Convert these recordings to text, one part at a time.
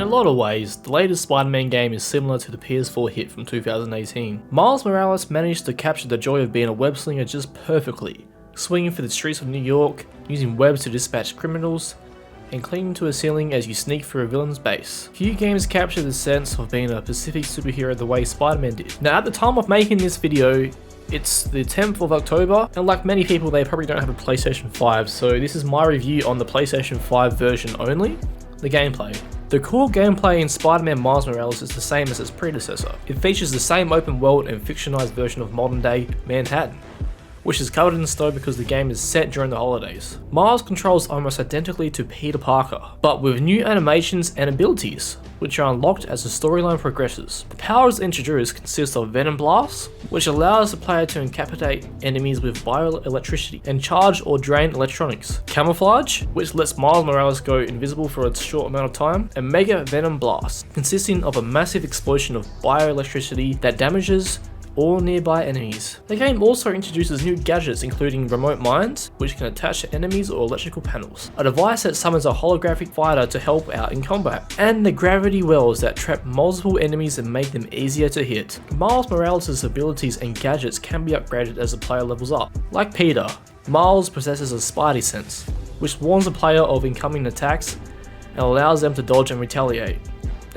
a lot of ways, the latest Spider-Man game is similar to the PS4 hit from 2018. Miles Morales managed to capture the joy of being a web slinger just perfectly, swinging for the streets of New York, using webs to dispatch criminals, and clinging to a ceiling as you sneak through a villain's base. Few games capture the sense of being a Pacific superhero the way Spider-Man did. Now at the time of making this video, it's the 10th of October, and like many people, they probably don't have a PlayStation 5, so this is my review on the PlayStation 5 version only. The gameplay. The core gameplay in Spider-Man Miles Morales is the same as its predecessor. It features the same open world and fictionalized version of modern day Manhattan, which is covered in snow because the game is set during the holidays. Miles controls almost identically to Peter Parker, but with new animations and abilities, which are unlocked as the storyline progresses. The powers introduced consist of Venom Blast, which allows the player to incapacitate enemies with bioelectricity and charge or drain electronics. Camouflage, which lets Miles Morales go invisible for a short amount of time. And Mega Venom Blast, consisting of a massive explosion of bioelectricity that damages all nearby enemies. The game also introduces new gadgets including remote mines, which can attach to enemies or electrical panels, a device that summons a holographic fighter to help out in combat, and the gravity wells that trap multiple enemies and make them easier to hit. Miles Morales' abilities and gadgets can be upgraded as the player levels up. Like Peter, Miles possesses a Spidey sense, which warns the player of incoming attacks and allows them to dodge and retaliate.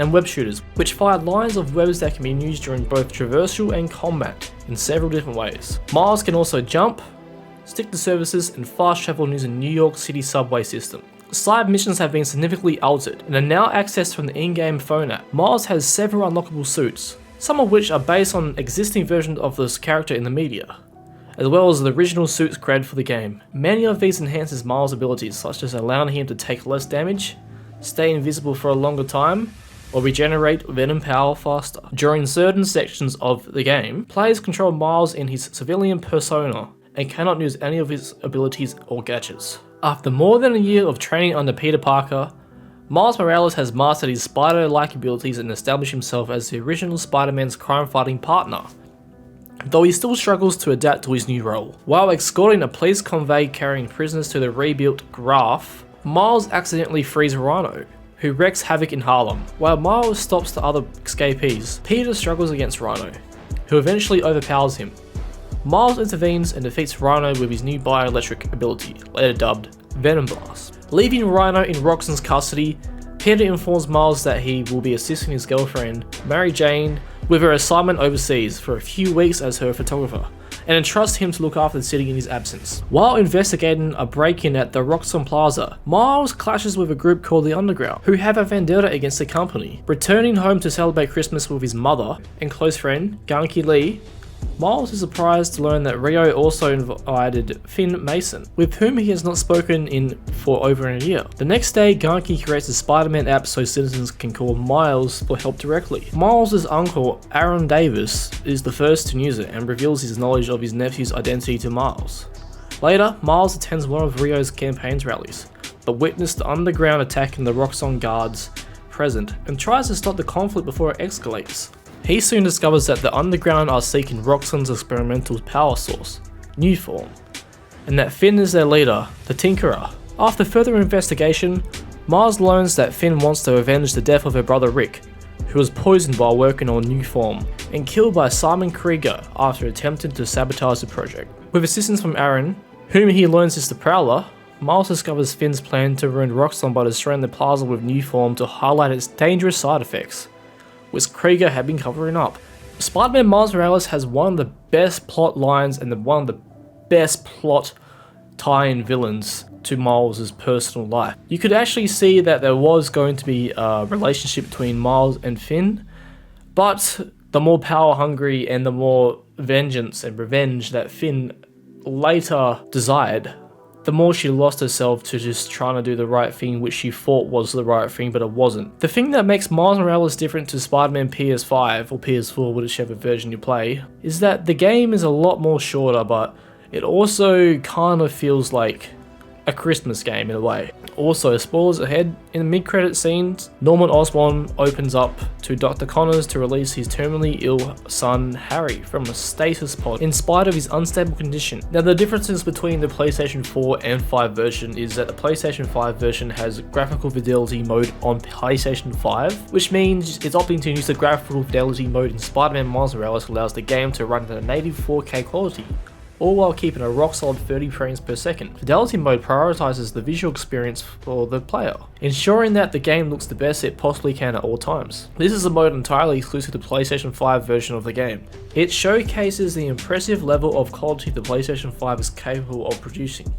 And web shooters, which fire lines of webs that can be used during both traversal and combat in several different ways. Miles can also jump, stick to surfaces, and fast travel using New York City subway system. Side missions have been significantly altered and are now accessed from the in-game phone app. Miles has several unlockable suits, some of which are based on existing versions of this character in the media, as well as the original suits created for the game. Many of these enhances Miles' abilities, such as allowing him to take less damage, stay invisible for a longer time, or regenerate Venom power faster. During certain sections of the game, players control Miles in his civilian persona and cannot use any of his abilities or gadgets. After more than a year of training under Peter Parker, Miles Morales has mastered his Spider-like abilities and established himself as the original Spider-Man's crime-fighting partner, though he still struggles to adapt to his new role. While escorting a police convoy carrying prisoners to the rebuilt Graph, Miles accidentally frees Rhino, who wreaks havoc in Harlem. While Miles stops the other escapees, Peter struggles against Rhino, who eventually overpowers him. Miles intervenes and defeats Rhino with his new bioelectric ability, later dubbed Venom Blast. Leaving Rhino in Roxxon's custody, Peter informs Miles that he will be assisting his girlfriend, Mary Jane, with her assignment overseas for a few weeks as her photographer, and entrusts him to look after the city in his absence. While investigating a break-in at the Roxxon Plaza, Miles clashes with a group called the Underground, who have a vendetta against the company. Returning home to celebrate Christmas with his mother and close friend, Ganke Lee, Miles is surprised to learn that Rio also invited Finn Mason, with whom he has not spoken in for over a year. The next day, Ganke creates a Spider-Man app so citizens can call Miles for help directly. Miles' uncle, Aaron Davis, is the first to use it and reveals his knowledge of his nephew's identity to Miles. Later, Miles attends one of Rio's campaign's rallies, but witnesses the Underground attacking the Roxxon guards present and tries to stop the conflict before it escalates. He soon discovers that the Underground are seeking Roxxon's experimental power source, Nuform, and that Finn is their leader, the Tinkerer. After further investigation, Miles learns that Finn wants to avenge the death of her brother Rick, who was poisoned while working on Nuform, and killed by Simon Krieger after attempting to sabotage the project. With assistance from Aaron, whom he learns is the Prowler, Miles discovers Finn's plan to ruin Roxxon by destroying the plaza with Nuform to highlight its dangerous side effects, which Krieger had been covering up. Spider-Man Miles Morales has one of the best plot lines and one of the best plot tie-in villains to Miles' personal life. You could actually see that there was going to be a relationship between Miles and Finn, but the more power-hungry and the more vengeance and revenge that Finn later desired, the more she lost herself to just trying to do the right thing, which she thought was the right thing, but it wasn't. The thing that makes Miles Morales different to Spider-Man PS5 or PS4, whichever version you play, is that the game is a lot more shorter, but it also kind of feels like a Christmas game in a way. Also, spoilers ahead, in the mid-credit scenes, Norman Osborn opens up to Dr. Connors to release his terminally ill son Harry from a stasis pod in spite of his unstable condition. Now, the differences between the PlayStation 4 and 5 version is that the PlayStation 5 version has graphical fidelity mode on PlayStation 5, which means it's opting to use the graphical fidelity mode in Spider-Man Miles Morales allows the game to run at a native 4K quality, all while keeping a rock solid 30 frames per second. Fidelity mode prioritizes the visual experience for the player, ensuring that the game looks the best it possibly can at all times. This is a mode entirely exclusive to the PlayStation 5 version of the game. It showcases the impressive level of quality the PlayStation 5 is capable of producing,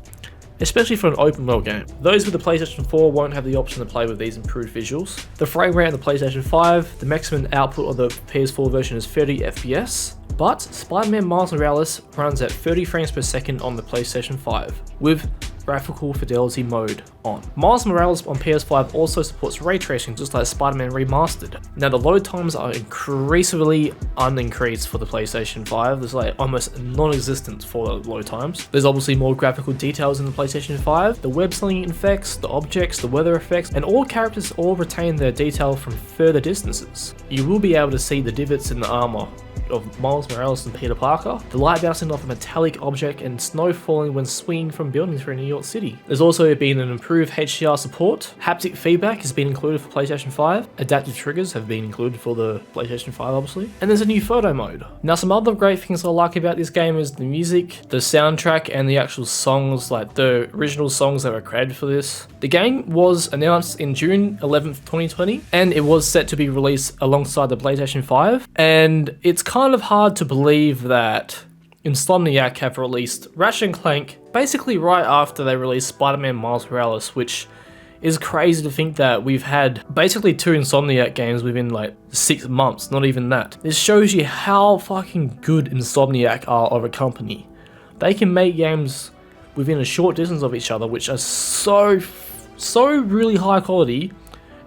especially for an open world game. Those with the PlayStation 4 won't have the option to play with these improved visuals. The frame rate on the PlayStation 5, the maximum output of the PS4 version is 30 FPS, but Spider-Man Miles Morales runs at 30 frames per second on the PlayStation 5, with graphical fidelity mode on. Miles Morales on PS5 also supports ray tracing just like Spider-Man Remastered. Now the load times are increasingly unincreased for the PlayStation 5, there's like almost non-existent for the load times. There's obviously more graphical details in the PlayStation 5, the web slinging effects, the objects, the weather effects, and all characters all retain their detail from further distances. You will be able to see the divots in the armor of Miles Morales and Peter Parker, the light bouncing off a metallic object, and snow falling when swinging from buildings through New York City. There's also been an improved HDR support, haptic feedback has been included for PlayStation 5, adaptive triggers have been included for the PlayStation 5 obviously, and there's a new photo mode. Now some other great things I like about this game is the music, the soundtrack, and the actual songs, like the original songs that were created for this. The game was announced in June 11th, 2020, and it was set to be released alongside the PlayStation 5, and it's kind of hard to believe that Insomniac have released Ratchet & Clank basically right after they released Spider-Man Miles Morales, which is crazy to think that we've had basically 2 Insomniac games within like 6 months, not even that. This shows you how fucking good Insomniac are of a company. They can make games within a short distance of each other which are so really high quality,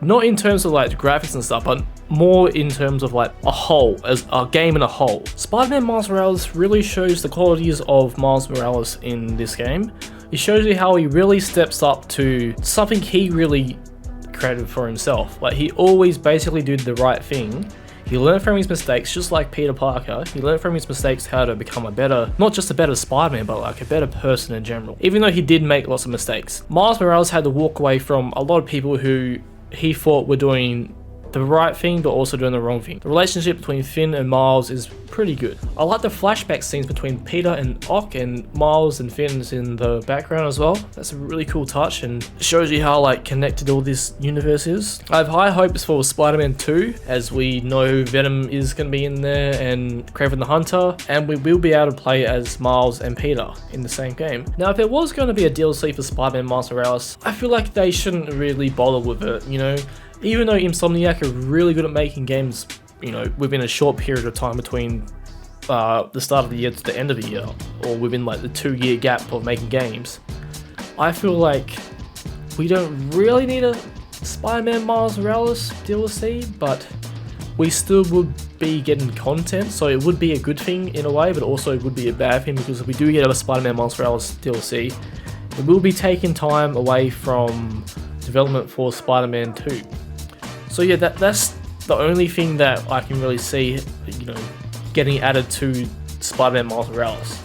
not in terms of like graphics and stuff, but more in terms of like a whole, as a game in a whole. Spider-Man Miles Morales really shows the qualities of Miles Morales in this game. It shows you how he really steps up to something he really created for himself. Like he always basically did the right thing. He learned from his mistakes, just like Peter Parker. He learned from his mistakes how to become a better, not just a better Spider-Man, but like a better person in general. Even though he did make lots of mistakes. Miles Morales had to walk away from a lot of people who he thought were doing the right thing but also doing the wrong thing. The relationship between Finn and Miles is pretty good. I like the flashback scenes between Peter and Ock, and Miles and Finn's in the background as well. That's a really cool touch and shows you how like connected all this universe is. I have high hopes for Spider-Man 2, as we know Venom is going to be in there and Kraven the Hunter, and we will be able to play as Miles and Peter in the same game. Now if there was going to be a DLC for Spider-Man Miles Morales, I feel like they shouldn't really bother with it, you know? Even though Insomniac are really good at making games, you know, within a short period of time between the start of the year to the end of the year, or within like the 2-year gap of making games, I feel like we don't really need a Spider-Man Miles Morales DLC, but we still would be getting content, so it would be a good thing in a way, but also it would be a bad thing, because if we do get a Spider-Man Miles Morales DLC, it will be taking time away from development for Spider-Man 2. So yeah, that's the only thing that I can really see, you know, getting added to Spider-Man Miles Morales.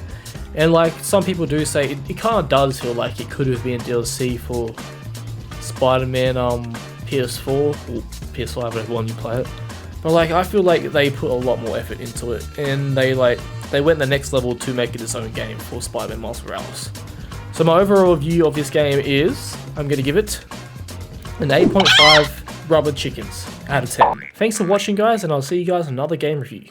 And like some people do say, it kind of does feel like it could have been DLC for Spider-Man PS4 or PS5, whatever one you play it. But like I feel like they put a lot more effort into it, and they went the next level to make it its own game for Spider-Man Miles Morales. So my overall review of this game is, I'm going to give it an 8.5 rubber chickens out of 10. Thanks for watching guys, and I'll see you guys in another game review.